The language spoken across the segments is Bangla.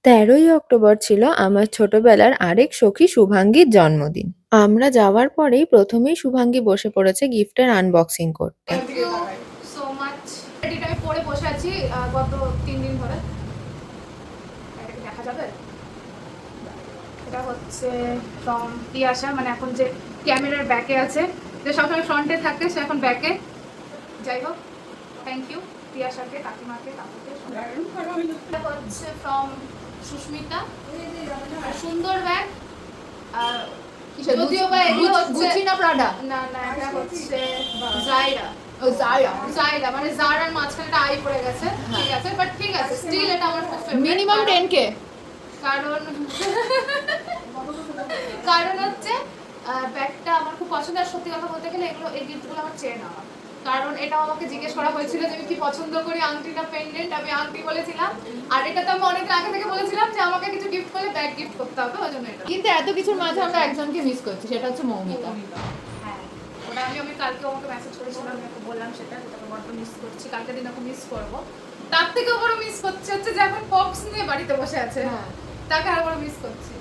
১৩ই অক্টোবর ছিল আমার ছোটবেলার আরেক সখী শুভাঙ্গীর জন্মদিন। আমরা যাওয়ার পরেই প্রথমেই শুভাঙ্গী বসে পড়েছে গিফটের আনবক্সিং করতে। Thank you so much. এটা আমি পরে বসে আছি গত 3 দিন ধরে। এটা কি দেখা যাবে? এটা হচ্ছে ফ্রম তিয়াশা, মানে এখন যে ক্যামেরার ব্যাকে আছে, যে সবসময় ফ্রন্টে থাকে সে এখন ব্যাকে। যাই হোক, থ্যাংক ইউ তিয়াশাকে, কাকিমাকে, কাকুকে। এটা হচ্ছে ফ্রম সুস্মিতা, সুন্দর ব্যাগ। যদিও বা এগুলো হচ্ছে না প্রাডা, না না, এটা হচ্ছে জাইরা। জাইরা মানে জারার মাঝখানে আই পড়ে গেছে, ঠিক আছে, বাট ঠিক আছে, স্টিল এটা আমার খুব ফেভারিট। Minimum 10K। কারণ কারণ হচ্ছে ব্যাগটা আমার খুব পছন্দ। আর সত্যি কথা বলতে গেলে এই গিফটগুলো আমার চেয়ে নেওয়া, কারণ এটাও আমাকে জিজ্ঞেস করা হয়েছিল যে আমি কি পছন্দ করি, আংটিটা পেন্ডেন্ট, আমি আংটি বলেছিলাম। আর এটা তো আমি অনেক আগে থেকে বলেছিলাম যে আমাকে কিছু গিফট করলে ব্যাগ গিফট করতে হবে, ওই জন্য এটা। কিন্তু এত কিছুর মাঝে আমরা একজনকে মিস করছি, সেটা হচ্ছে মৌমিতা। হ্যাঁ, ওটা আমি কালকে আমাকে মেসেজ করেছিলাম, আমি ওকে বললাম সেটা তোকে বড্ড মিস করছি, কালকে দিন ওকে মিস করবো। তার থেকেও বড় মিস করছে হচ্ছে যে এখন বক্স নিয়ে বাড়িতে বসে আছে, তাকে আরো বড় মিস করছি।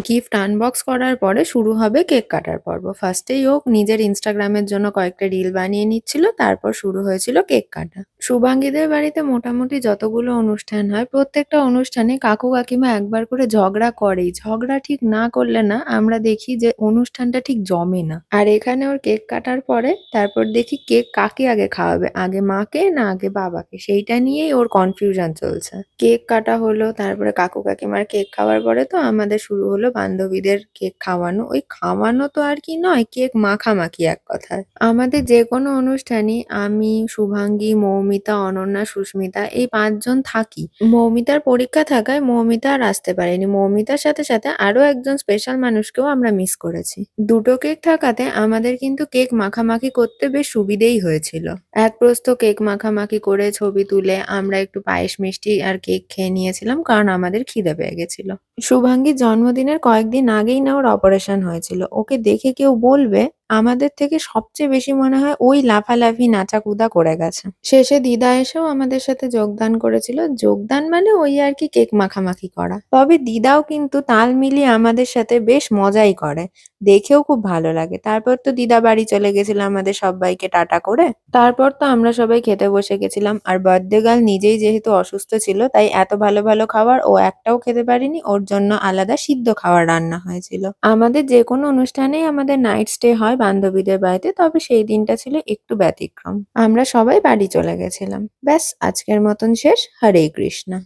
গিফট আনবক্স করার পরে শুরু হবে কেক কাটার পর্ব। ফার্স্টেই ও নিজের ইনস্টাগ্রামের জন্য কয়েকটা রিল বানিয়ে নিচ্ছিল, তারপর শুরু হয়েছিল কেক কাটা। শুভাঙ্গীদের বাড়িতে মোটামুটি যতগুলো অনুষ্ঠান হয়, প্রত্যেকটা অনুষ্ঠানে কাকু কাকিমা একবার করে ঝগড়া করেই। ঝগড়া ঠিক না করলে না আমরা দেখি যে অনুষ্ঠানটা ঠিক জমে না। আর এখানে ওর কেক কাটার পরে তারপর দেখি কেক কাকে আগে খাওয়াবে, আগে মাকে না আগে বাবাকে, সেইটা নিয়েই ওর কনফিউশন চলছে। কেক কাটা হলো, তারপরে কাকু কাকিমার কেক খাওয়ার পরে তো আমাদের শুরু হলো বান্ধবীদের কেক খাওয়ানো। ওই খাওয়ানো তো আর কি নয়, কেক মাখামাখি এক কথায়। আমাদের যে কোনো অনুষ্ঠানই আমি, শুভাঙ্গী, মৌমিতা, অনন্যা, সুস্মিতা এই ৫ জন থাকি। মৌমিতার পরীক্ষা থাকায় মৌমিতা আর আসতে পারেনি। মৌমিতার সাথে সাথে আরো একজন স্পেশাল মানুষকেও আমরা মিস করেছি। দুটো কেক থাকাতে আমাদের কিন্তু কেক মাখামাখি করতে বেশ সুবিধেই হয়েছিল। এক প্রস্থ কেক মাখামাখি করে ছবি তুলে আমরা একটু পায়েস মিষ্টি আর কেক খেয়ে নিয়েছিলাম, কারণ আমাদের খিদে পেয়ে গেছিল। শুভাঙ্গীর জন্মদিনের কয়েকদিন আগেই না ওর অপারেশন হয়েছিল। ওকে দেখে কেউ বলবে আমাদের থেকে সবচেয়ে বেশি মনে হয় ওই লাফালাফি নাচাকুদা করে গেছে। শেষে দিদা এসেও আমাদের সাথে যোগদান করেছিল। যোগদান মানে ওই আর কি কেক মাখামাখি করা। তবে দিদাও কিন্তু তাল মিলিয়ে আমাদের সাথে বেশ মজাই করে, দেখেও খুব ভালো লাগে। তারপর তো দিদা বাড়ি চলে গেছিল আমাদের সবাইকে টাটা করে। তারপর তো আমরা সবাই খেতে বসে গেছিলাম। আর বার্থডে গার্ল নিজেই যেহেতু অসুস্থ ছিল, তাই এত ভালো ভালো খাবার ও একটাও খেতে পারেনি। ওর জন্য আলাদা সিদ্ধ খাবার রান্না হয়েছিল। আমাদের যে কোনো অনুষ্ঠানেই আমাদের নাইট স্টে হয় বান্ধবীদের বাড়িতে, তবে সেই দিনটা ছিল একটু ব্যতিক্রম। আমরা সবাই বাড়ি চলে গেছিলাম। ব্যাস, আজকের মতন শেষ। হরে কৃষ্ণা।